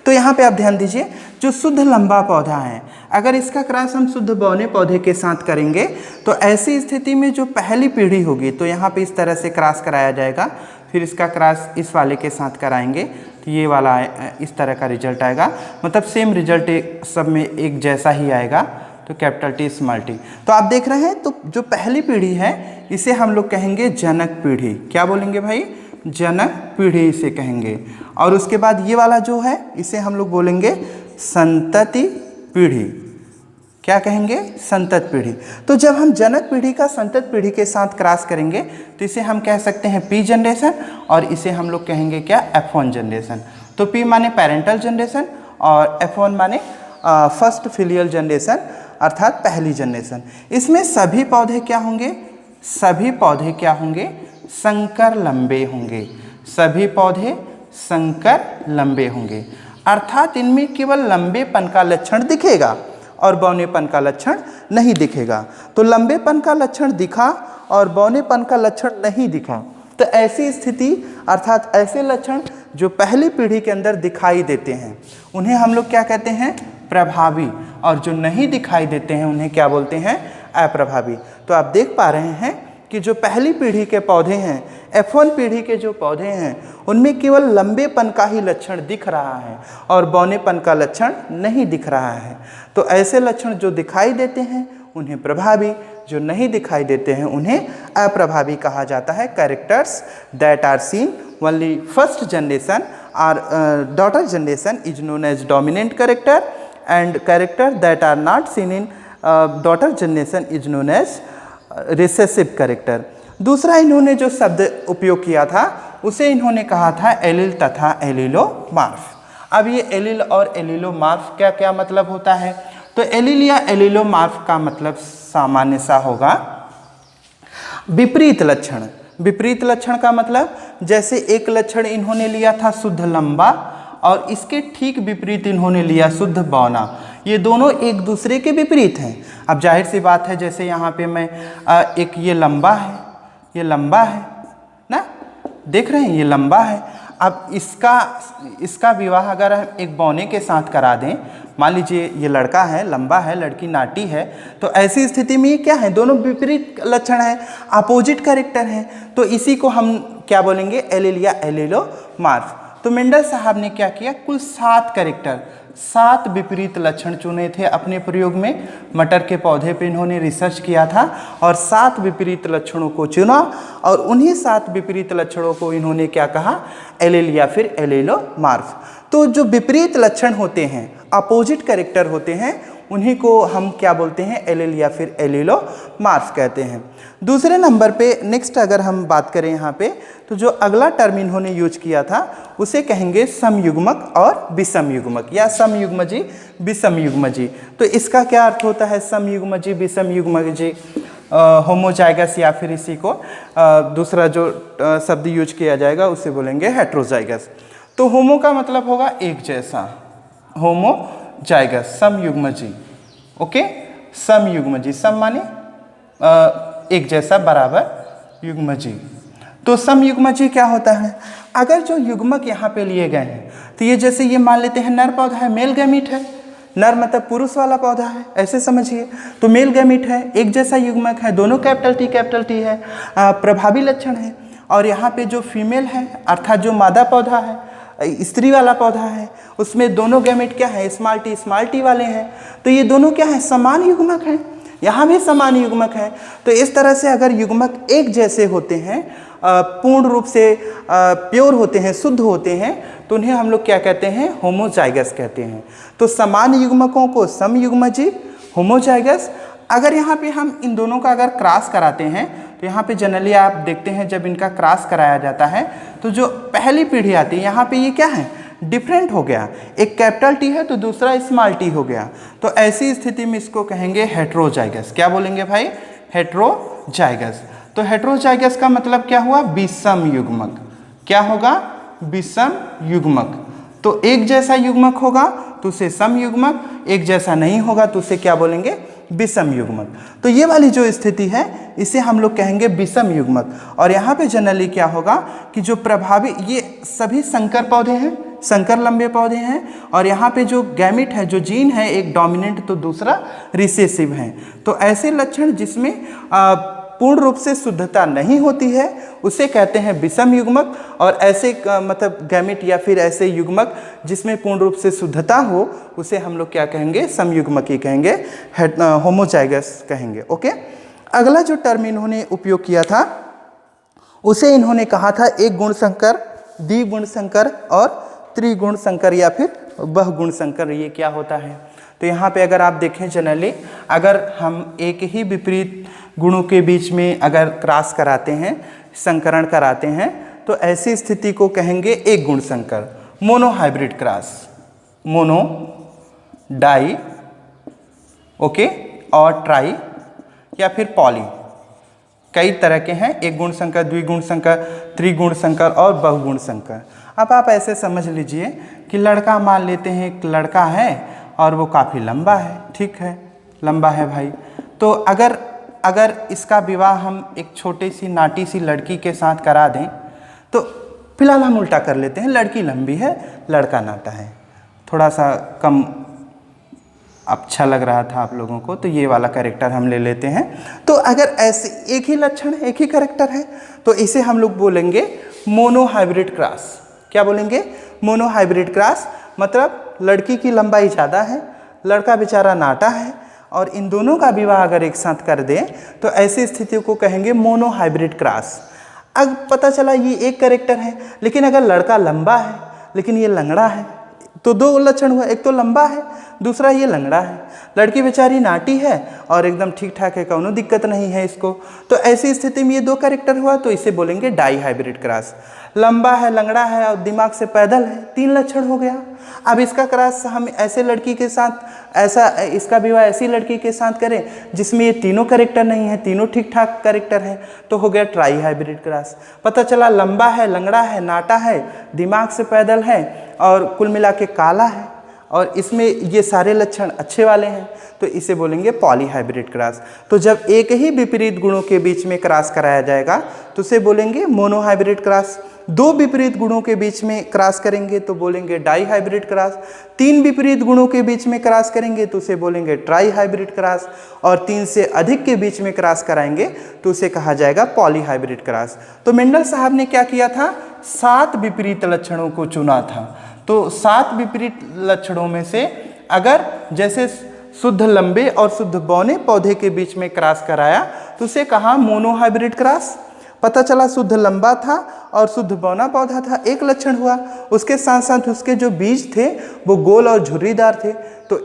A: तो यहाँ पे आप ध्यान दीजिए, जो शुद्ध लंबा पौधा है, अगर इसका क्रॉस हम शुद्ध बौने पौधे के साथ करेंगे तो ऐसी स्थिति में जो पहली पीढ़ी होगी, तो यहाँ पे इस तरह से क्रॉस कराया जाएगा, फिर इसका क्रॉस इस वाले के साथ कराएंगे तो ये वाला इस तरह का रिजल्ट आएगा। मतलब सेम रिजल्ट सब में एक जैसा ही आएगा। तो कैपिटल टी स्मॉल टी। तो आप देख रहे हैं, तो जो पहली पीढ़ी है इसे हम लोग कहेंगे जनक पीढ़ी। क्या बोलेंगे भाई? जनक पीढ़ी इसे कहेंगे। और उसके बाद ये वाला जो है इसे हम लोग बोलेंगे संतति पीढ़ी। क्या कहेंगे? संतत पीढ़ी। तो जब हम जनक पीढ़ी का संतत पीढ़ी के साथ क्रॉस करेंगे तो इसे हम कह सकते हैं पी जनरेशन, और इसे हम लोग कहेंगे क्या? F1 generation. तो पी माने पेरेंटल जनरेशन और F1 माने फर्स्ट फिलियल जनरेशन, अर्थात पहली जनरेशन। इसमें सभी पौधे क्या होंगे? सभी पौधे क्या होंगे? संकर लंबे होंगे। सभी पौधे संकर लंबे होंगे, अर्थात इनमें केवल लंबेपन का लक्षण दिखेगा और बौनेपन का लक्षण नहीं दिखेगा। तो लंबेपन का लक्षण दिखा और बौनेपन का लक्षण नहीं दिखा, तो ऐसी स्थिति अर्थात ऐसे लक्षण जो पहली पीढ़ी के अंदर दिखाई देते हैं उन्हें हम लोग क्या कहते हैं? प्रभावी। और जो नहीं दिखाई देते हैं उन्हें क्या बोलते हैं? अप्रभावी। तो आप देख पा रहे हैं कि जो पहली पीढ़ी के पौधे हैं, F1 पीढ़ी के जो पौधे हैं, उनमें केवल लंबेपन का ही लक्षण दिख रहा है और बौनेपन का लक्षण नहीं दिख रहा है। तो ऐसे लक्षण जो दिखाई देते हैं उन्हें प्रभावी, जो नहीं दिखाई देते हैं उन्हें अप्रभावी कहा जाता है। Characters that are seen only first generation are daughter generation is known as dominant character, and character that are not seen in daughter generation is known as recessive character. दूसरा इन्होंने जो शब्द उपयोग किया था उसे इन्होंने कहा था एलील तथा एलीलोमार्फ। अब ये एलील और एलीलोमार्फ क्या क्या मतलब होता है? तो एलील या एलीलोमार्फ का मतलब सामान्य सा होगा विपरीत लक्षण। विपरीत लक्षण का मतलब जैसे एक लक्षण इन्होंने लिया था शुद्ध लंबा और इसके ठीक विपरीत इन्होंने लिया शुद्ध बौना। ये दोनों एक दूसरे के विपरीत हैं। अब जाहिर सी बात है, जैसे यहाँ पे मैं एक ये लंबा है, ये लंबा है ना, देख रहे हैं ये लंबा है। अब इसका विवाह अगर हम एक बौने के साथ करा दें, मान लीजिए ये लड़का है लंबा है, लड़की नाटी है, तो ऐसी स्थिति में ये क्या है? दोनों विपरीत लक्षण है, अपोजिट कैरेक्टर है। तो इसी को हम क्या बोलेंगे? एलील या एलीलोमार्फ। तो मेंडल साहब ने क्या किया? कुल 7 कैरेक्टर, 7 विपरीत लक्षण चुने थे अपने प्रयोग में। मटर के पौधे पे इन्होंने रिसर्च किया था और 7 विपरीत लक्षणों को चुना और उन्हीं 7 विपरीत लक्षणों को इन्होंने क्या कहा? एलील या फिर एलीलोमार्फ। तो जो विपरीत लक्षण होते हैं, अपोजिट कैरेक्टर होते हैं, उन्हीं को हम क्या बोलते हैं? एलील या फिर एलीलोमार्फ कहते हैं। दूसरे नंबर पे नेक्स्ट अगर हम बात करें यहाँ पे, तो जो अगला टर्म इन्होंने यूज किया था उसे कहेंगे समयुग्मक और विषमयुग्मक, या समयुग्मजी विषमयुग्मजी। तो इसका क्या अर्थ होता है? समयुग्मजी विषमयुग्मजी, होमोजाइगस, या फिर इसी को दूसरा जो शब्द यूज किया जाएगा उसे बोलेंगे हेट्रोजाइगस। तो होमो का मतलब होगा एक जैसा, होमोजाइगस समयुग्मजी। ओके, समयुग्मजी, सम माने एक जैसा बराबर युग्मजी। तो समयुग्मजी क्या होता है? अगर जो युग्मक यहाँ पे लिए गए हैं, तो ये जैसे ये मान लेते हैं नर पौधा है, मेल गैमीट है, नर मतलब पुरुष वाला पौधा है, ऐसे समझिए। तो मेल गैमीट है, एक जैसा युग्मक है, दोनों कैपिटल टी है, प्रभावी लक्षण है। और यहाँ पे जो फीमेल है अर्थात जो मादा पौधा है, स्त्री वाला पौधा है, उसमें दोनों गैमेट क्या है? स्मॉल टी वाले हैं। तो ये दोनों क्या है? समान युग्मक हैं। यहाँ भी समान युग्मक है। तो इस तरह से अगर युग्मक एक जैसे होते हैं, पूर्ण रूप से प्योर होते हैं, शुद्ध होते हैं, तो उन्हें हम लोग क्या कहते हैं? होमोजाइगस कहते हैं। तो समान युग्मकों को समयुग्मजी, होमोजाइगस, अगर यहाँ पे हम इन दोनों का अगर क्रॉस कराते हैं तो यहाँ पे जनरली आप देखते हैं जब इनका क्रॉस कराया जाता है तो जो पहली पीढ़ी आती है यहाँ पे ये क्या है, डिफरेंट हो गया, एक कैपिटल टी है तो दूसरा स्मॉल टी हो गया। तो ऐसी स्थिति में इसको कहेंगे हेट्रोजाइगस। क्या बोलेंगे भाई, हेट्रोजाइगस। तो हेट्रोजाइगस का मतलब क्या हुआ, विषम युग्मक। क्या होगा, विषम युग्मक। तो एक जैसा युग्मक होगा तो उसे सम युग्मक, एक जैसा नहीं होगा तो उसे क्या बोलेंगे, विषम युग्मक। तो ये वाली जो स्थिति है इसे हम लोग कहेंगे विषम युग्मक। और यहाँ पे जनरली क्या होगा कि जो प्रभावी, ये सभी संकर पौधे हैं, संकर लंबे पौधे हैं, और यहाँ पे जो गैमिट है, जो जीन है, एक डोमिनेंट तो दूसरा रिसेसिव है। तो ऐसे लक्षण जिसमें पूर्ण रूप से शुद्धता नहीं होती है उसे कहते हैं विषम युग्मक। और ऐसे मतलब गैमिट या फिर ऐसे युग्मक जिसमें पूर्ण रूप से शुद्धता हो उसे हम लोग क्या कहेंगे, समयुग्मक ही कहेंगे, होमोजाइगस कहेंगे। ओके, अगला जो टर्म इन्होंने उपयोग किया था उसे इन्होंने कहा था एक गुण संकर, द्विगुण संकर और त्रिगुण संकर या फिर बहुगुण संकर। ये क्या होता है, तो यहाँ पे अगर आप देखें जनरली अगर हम एक ही विपरीत गुणों के बीच में अगर क्रॉस कराते हैं, संकरण कराते हैं, तो ऐसी स्थिति को कहेंगे एक गुण संकर, mono hybrid cross, mono, di, okay, और ट्राई या फिर पॉली। कई तरह के हैं, एक गुण संकर, द्विगुण संकर, त्रिगुण संकर और बहुगुण संकर। अब आप ऐसे समझ लीजिए कि लड़का मान लेते हैं, एक लड़का है और वो काफ़ी लंबा है, ठीक है, लंबा है भाई। तो अगर इसका विवाह हम एक छोटी सी नाटी सी लड़की के साथ करा दें तो फिलहाल हम उल्टा कर लेते हैं, लड़की लंबी है, लड़का नाटा है। थोड़ा सा कम अच्छा लग रहा था आप लोगों को, तो ये वाला कैरेक्टर हम ले लेते हैं। तो अगर ऐसे एक ही लक्षण, एक ही कैरेक्टर है तो इसे हम लोग बोलेंगे मोनो हाइब्रिड क्रॉस। क्या बोलेंगे, मोनो हाइब्रिड क्रॉस। मतलब लड़की की लंबाई ज़्यादा है, लड़का बेचारा नाटा है, और इन दोनों का विवाह अगर एक साथ कर दें तो ऐसी स्थिति को कहेंगे मोनो हाइब्रिड क्रॉस। अब पता चला ये एक कैरेक्टर है, लेकिन अगर लड़का लंबा है लेकिन ये लंगड़ा है तो दो लक्षण हुआ, एक तो लंबा है, दूसरा ये लंगड़ा है। लड़की बेचारी नाटी है और एकदम ठीक ठाक है, कोनो दिक्कत नहीं है इसको। तो ऐसी स्थिति में ये दो कैरेक्टर हुआ तो इसे बोलेंगे डाई हाइब्रिड क्रॉस। लंबा है, लंगड़ा है और दिमाग से पैदल है, तीन लक्षण हो गया। अब इसका क्रॉस हम ऐसे लड़की के साथ, ऐसा इसका विवाह ऐसी लड़की के साथ करें जिसमें ये तीनों कैरेक्टर नहीं है, तीनों ठीक ठाक कैरेक्टर है, तो हो गया ट्राई हाइब्रिड क्रॉस। पता चला लंबा है, लंगड़ा है, नाटा है, दिमाग से पैदल है और कुल मिला के काला है, और इसमें ये सारे लक्षण अच्छे वाले हैं, तो इसे बोलेंगे पॉली हाइब्रिड क्रॉस। तो जब एक ही विपरीत गुणों के बीच में क्रॉस कराया जाएगा तो उसे बोलेंगे मोनो हाइब्रिड क्रॉस। दो विपरीत गुणों के बीच में क्रॉस करेंगे तो बोलेंगे डाई हाइब्रिड क्रॉस। तीन विपरीत गुणों के बीच में क्रॉस करेंगे तो उसे बोलेंगे ट्राई हाइब्रिड क्रॉस। और तीन से अधिक के बीच में क्रॉस कराएंगे तो उसे कहा जाएगा पॉली हाइब्रिड क्रॉस। तो मेंडल साहब ने क्या किया था, 7 विपरीत लक्षणों को चुना था। तो 7 विपरीत लक्षणों में से अगर जैसे शुद्ध लंबे और शुद्ध बौने पौधे के बीच में क्रॉस कराया तो उसे कहा मोनो हाइब्रिड क्रॉस। पता चला शुद्ध लंबा था और शुद्ध बौना पौधा था, एक लक्षण हुआ। उसके साथ साथ उसके जो बीज थे वो गोल और झुर्रीदार थे, तो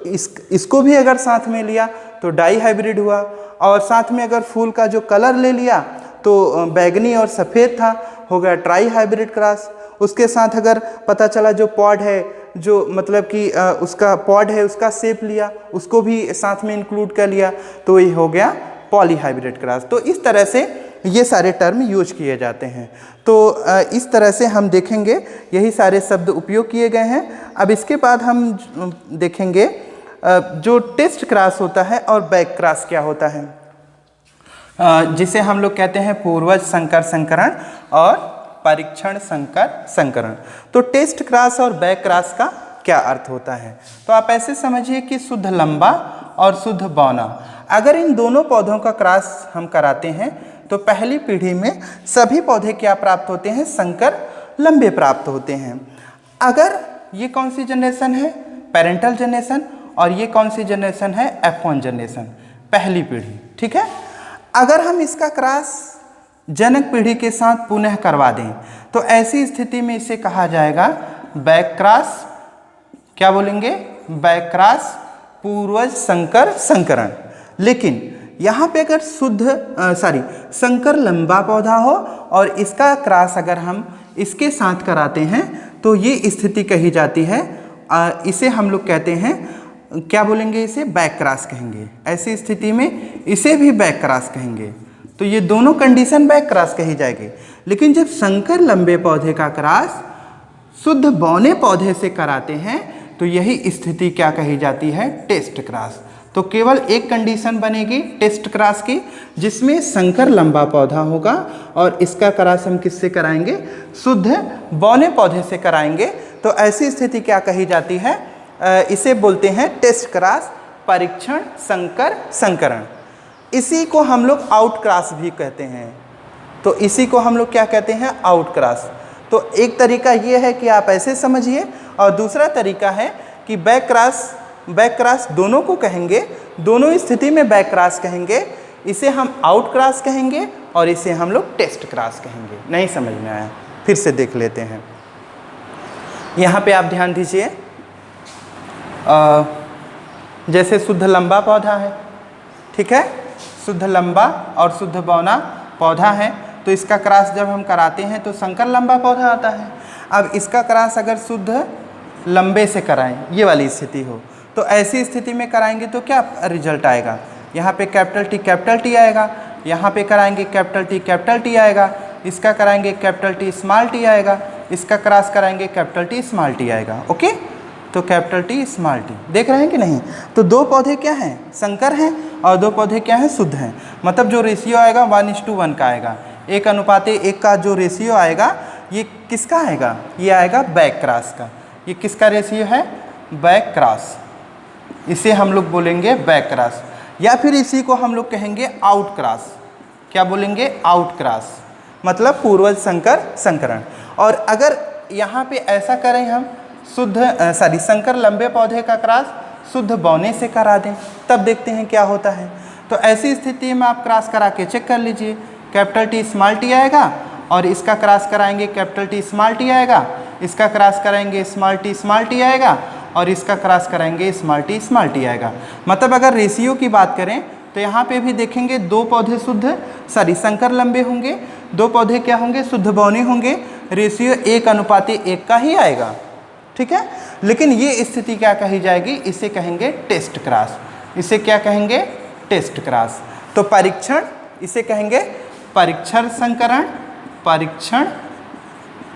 A: इसको भी अगर साथ में लिया तो डाई हाइब्रिड हुआ। और साथ में अगर फूल का जो कलर ले लिया तो बैगनी और सफ़ेद था, हो गया ट्राई हाइब्रिड क्रॉस। उसके साथ अगर पता चला जो पॉड है, जो मतलब कि उसका पॉड है, उसका शेप लिया, उसको भी साथ में इंक्लूड कर लिया तो ये हो गया पॉली हाइब्रिड क्रॉस। तो इस तरह से ये सारे टर्म यूज किए जाते हैं। तो इस तरह से हम देखेंगे यही सारे शब्द उपयोग किए गए हैं। अब इसके बाद हम देखेंगे जो टेस्ट क्रॉस होता है और बैक क्रॉस क्या होता है, जिसे हम लोग कहते हैं पूर्वज संकर संकरण और परीक्षण संकर संकरण। तो टेस्ट क्रॉस और बैक क्रॉस का क्या अर्थ होता है, तो आप ऐसे समझिए कि शुद्ध लंबा और शुद्ध बौना, अगर इन दोनों पौधों का क्रॉस हम कराते हैं तो पहली पीढ़ी में सभी पौधे क्या प्राप्त होते हैं, संकर लंबे प्राप्त होते हैं। अगर ये कौन सी जनरेशन है, पेरेंटल जनरेशन, और ये कौन सी जनरेशन है, F1 जनरेशन, पहली पीढ़ी, ठीक है। अगर हम इसका क्रॉस जनक पीढ़ी के साथ पुनः करवा दें तो ऐसी स्थिति में इसे कहा जाएगा बैक क्रॉस। क्या बोलेंगे, बैक क्रॉस, पूर्वज संकर संकरण। लेकिन यहाँ पे अगर संकर लंबा पौधा हो और इसका क्रॉस अगर हम इसके साथ कराते हैं तो ये स्थिति कही जाती है, इसे हम लोग कहते हैं, क्या बोलेंगे, इसे बैक क्रॉस कहेंगे। ऐसी स्थिति में इसे भी बैक क्रॉस कहेंगे। तो ये दोनों कंडीशन बैक क्रॉस कही जाएगी। लेकिन जब संकर लंबे पौधे का क्रॉस शुद्ध बौने पौधे से कराते हैं तो यही स्थिति क्या कही जाती है, टेस्ट क्रॉस। तो केवल एक कंडीशन बनेगी टेस्ट क्रॉस की, जिसमें संकर लंबा पौधा होगा और इसका क्रॉस हम किससे कराएंगे, शुद्ध बौने पौधे से कराएंगे। तो ऐसी स्थिति क्या कही जाती है, इसे बोलते हैं टेस्ट क्रॉस, परीक्षण संकर संकरण। इसी को हम लोग आउट क्रॉस भी कहते हैं। तो इसी को हम लोग क्या कहते हैं, आउट क्रॉस। तो एक तरीका ये है कि आप ऐसे समझिए, और दूसरा तरीका है कि बैक क्रॉस दोनों को कहेंगे, दोनों स्थिति में बैक क्रॉस कहेंगे। इसे हम आउट क्रॉस कहेंगे और इसे हम लोग टेस्ट क्रॉस कहेंगे। नहीं समझ में आया, फिर से देख लेते हैं। यहाँ पे आप ध्यान दीजिए, जैसे शुद्ध लंबा पौधा है, ठीक है, शुद्ध लंबा और शुद्ध बौना पौधा है, तो इसका क्रॉस जब हम कराते हैं तो संकर लंबा पौधा आता है। अब इसका क्रॉस अगर शुद्ध लंबे से कराएं, ये वाली स्थिति हो, तो ऐसी स्थिति में कराएंगे तो क्या रिजल्ट आएगा, यहाँ पे कैपिटल टी आएगा, यहाँ पे कराएंगे कैपिटल टी आएगा, इसका कराएंगे कैपिटल T स्मॉल टी आएगा, इसका क्रॉस कराएंगे कैपिटल T स्मॉल टी आएगा। ओके, तो कैपिटल T स्मॉल टी देख रहे हैं कि नहीं। तो दो पौधे क्या हैं, संकर हैं, और दो पौधे क्या हैं, शुद्ध हैं। मतलब जो रेशियो आएगा 1:1 का आएगा, 1:1 का जो रेशियो आएगा ये किसका आएगा, ये आएगा बैक क्रॉस का। ये किसका रेशियो है, बैक क्रॉस। इसे हम लोग बोलेंगे बैक क्रॉस, या फिर इसी को हम लोग कहेंगे आउट क्रॉस। क्या बोलेंगे, आउट क्रॉस, मतलब पूर्वज संकर संकरण। और अगर यहाँ पे ऐसा करें हम संकर लंबे पौधे का क्रॉस शुद्ध बौने से करा दें, तब देखते हैं क्या होता है। तो ऐसी स्थिति में आप क्रॉस करा के चेक कर लीजिए, कैपिटल T स्मॉल टी आएगा और इसका क्रॉस कराएंगे कैपिटल T स्मॉल टी आएगा, इसका क्रॉस कराएंगे स्मॉल टी आएगा, और इसका क्रॉस कराएंगे स्मॉल टी आएगा। मतलब अगर रेशियो की बात करें तो यहाँ पे भी देखेंगे दो पौधे संकर लंबे होंगे, दो पौधे क्या होंगे, शुद्ध बौने होंगे, रेशियो 1:1 का ही आएगा, ठीक है। लेकिन ये स्थिति क्या कही जाएगी, इसे कहेंगे टेस्ट क्रॉस। इसे क्या कहेंगे, टेस्ट क्रॉस। तो परीक्षण, इसे कहेंगे परीक्षण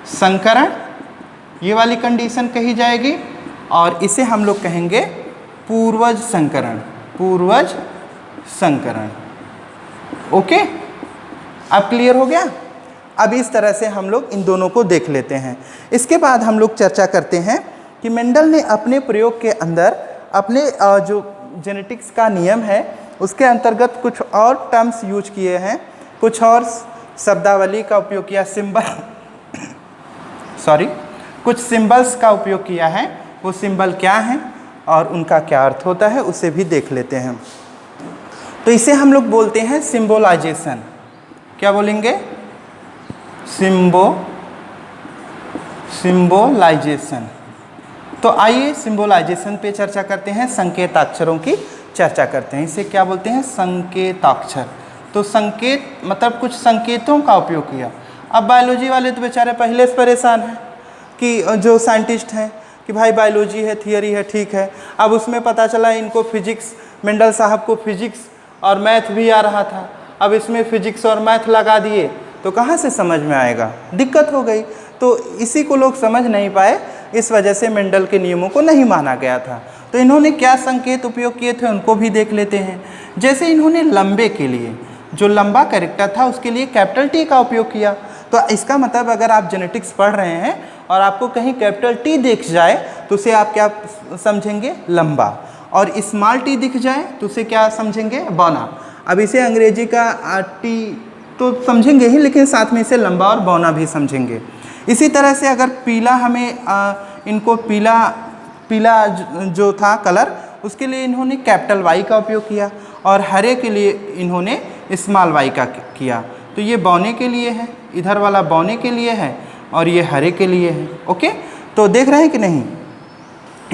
A: संकरण, ये वाली कंडीशन कही जाएगी, और इसे हम लोग कहेंगे पूर्वज संकरण। ओके, अब क्लियर हो गया। अब इस तरह से हम लोग इन दोनों को देख लेते हैं। इसके बाद हम लोग चर्चा करते हैं कि मेंडल ने अपने प्रयोग के अंदर अपने जो जेनेटिक्स का नियम है उसके अंतर्गत कुछ और टर्म्स यूज किए हैं, कुछ और शब्दावली का उपयोग किया, कुछ सिंबल्स का उपयोग किया है। वो सिंबल क्या हैं और उनका क्या अर्थ होता है उसे भी देख लेते हैं। तो इसे हम लोग बोलते हैं सिंबोलाइजेशन। क्या बोलेंगे, सिंबोलाइजेशन। तो आइए सिंबोलाइजेशन पे चर्चा करते हैं, संकेताक्षरों की चर्चा करते हैं। इसे क्या बोलते हैं, संकेताक्षर। तो संकेत मतलब कुछ संकेतों का उपयोग किया। अब बायोलॉजी वाले तो बेचारे पहले से परेशान हैं कि जो साइंटिस्ट हैं कि भाई बायोलॉजी है, थियरी है, ठीक है। अब उसमें पता चला इनको फिजिक्स, मेंडल साहब को फिजिक्स और मैथ भी आ रहा था, अब इसमें फिजिक्स और मैथ लगा दिए तो कहाँ से समझ में आएगा, दिक्कत हो गई। तो इसी को लोग समझ नहीं पाए, इस वजह से मेंडल के नियमों को नहीं माना गया था। तो इन्होंने क्या संकेत उपयोग किए थे उनको भी देख लेते हैं। जैसे इन्होंने लंबे के लिए, जो लंबा कैरेक्टर था उसके लिए कैपिटल T का उपयोग किया। तो इसका मतलब अगर आप जेनेटिक्स पढ़ रहे हैं और आपको कहीं कैपिटल T दिख जाए तो उसे आप क्या समझेंगे, लंबा, और स्मॉल t दिख जाए तो उसे क्या समझेंगे, बौना। अब इसे अंग्रेजी का T तो समझेंगे ही, लेकिन साथ में इसे लंबा और बौना भी समझेंगे। इसी तरह से अगर पीला हमें इनको पीला जो था कलर, उसके लिए इन्होंने कैपिटल Y का उपयोग किया, और हरे के लिए इन्होंने स्मॉल y का किया। तो ये बौने के लिए है, इधर वाला बौने के लिए है और ये हरे के लिए है। ओके, तो देख रहे हैं कि नहीं,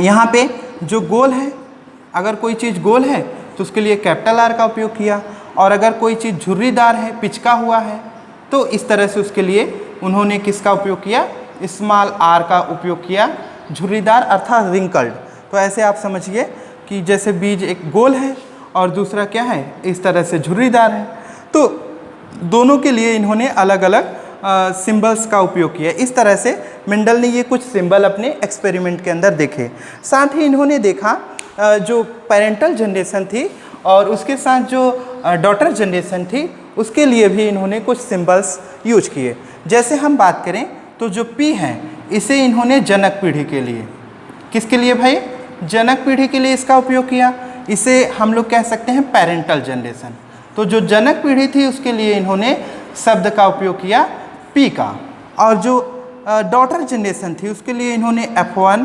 A: यहाँ पे जो गोल है, अगर कोई चीज़ गोल है तो उसके लिए कैपिटल R का उपयोग किया, और अगर कोई चीज़ झुर्रीदार है, पिचका हुआ है, तो इस तरह से उसके लिए उन्होंने किसका उपयोग किया, स्मॉल आर का उपयोग किया, झुर्रीदार अर्थात रिंकल्ड। तो ऐसे आप समझिए कि जैसे बीज एक गोल है और दूसरा क्या है, इस तरह से झुर्रीदार है, तो दोनों के लिए इन्होंने अलग अलग सिंबल्स का उपयोग किया। इस तरह से मेंडल ने ये कुछ सिंबल अपने एक्सपेरिमेंट के अंदर देखे। साथ ही इन्होंने देखा जो पेरेंटल जनरेशन थी और उसके साथ जो डॉटर जनरेशन थी, उसके लिए भी इन्होंने कुछ सिंबल्स यूज किए। जैसे हम बात करें तो जो पी है, इसे इन्होंने जनक पीढ़ी के लिए, किसके लिए भाई, जनक पीढ़ी के लिए इसका उपयोग किया। इसे हम लोग कह सकते हैं पेरेंटल जनरेशन। तो जो जनक पीढ़ी थी उसके लिए इन्होंने शब्द का उपयोग किया पी का, और जो डॉटर जनरेशन थी उसके लिए इन्होंने F1,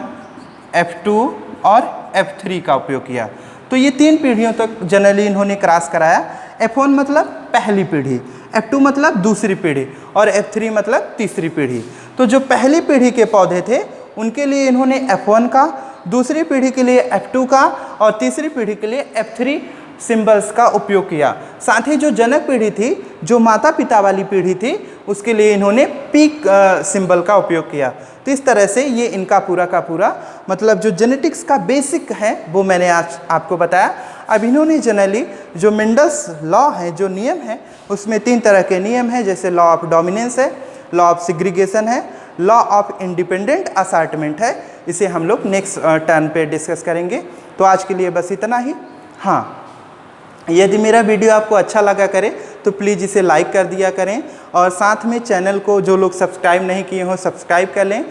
A: F2 और F3 का उपयोग किया। तो ये 3 पीढ़ियों तक जनरली इन्होंने क्रॉस कराया। F1 मतलब पहली पीढ़ी, F2 मतलब दूसरी पीढ़ी और F3 मतलब तीसरी पीढ़ी। तो जो पहली पीढ़ी के पौधे थे उनके लिए इन्होंने F1 का, दूसरी पीढ़ी के लिए F2 का और तीसरी पीढ़ी के लिए F3 सिंबल्स का उपयोग किया। साथ ही जो जनक पीढ़ी थी, जो माता पिता वाली पीढ़ी थी, उसके लिए इन्होंने पीक सिंबल का उपयोग किया। तो इस तरह से ये इनका पूरा का पूरा मतलब जो जेनेटिक्स का बेसिक है वो मैंने आज आपको बताया। अब इन्होंने जनरली जो मेंडल्स लॉ है, जो नियम है, उसमें 3 तरह के नियम हैं, जैसे लॉ ऑफ डोमिनेंस है, लॉ ऑफ सेग्रीगेशन है, लॉ ऑफ इंडिपेंडेंट असार्टमेंट है। इसे हम लोग नेक्स्ट टर्न पे डिस्कस करेंगे। तो आज के लिए बस इतना ही। हाँ, यदि मेरा वीडियो आपको अच्छा लगा करे तो प्लीज़ इसे लाइक कर दिया करें और साथ में चैनल को जो लोग सब्सक्राइब नहीं किए हों सब्सक्राइब कर लें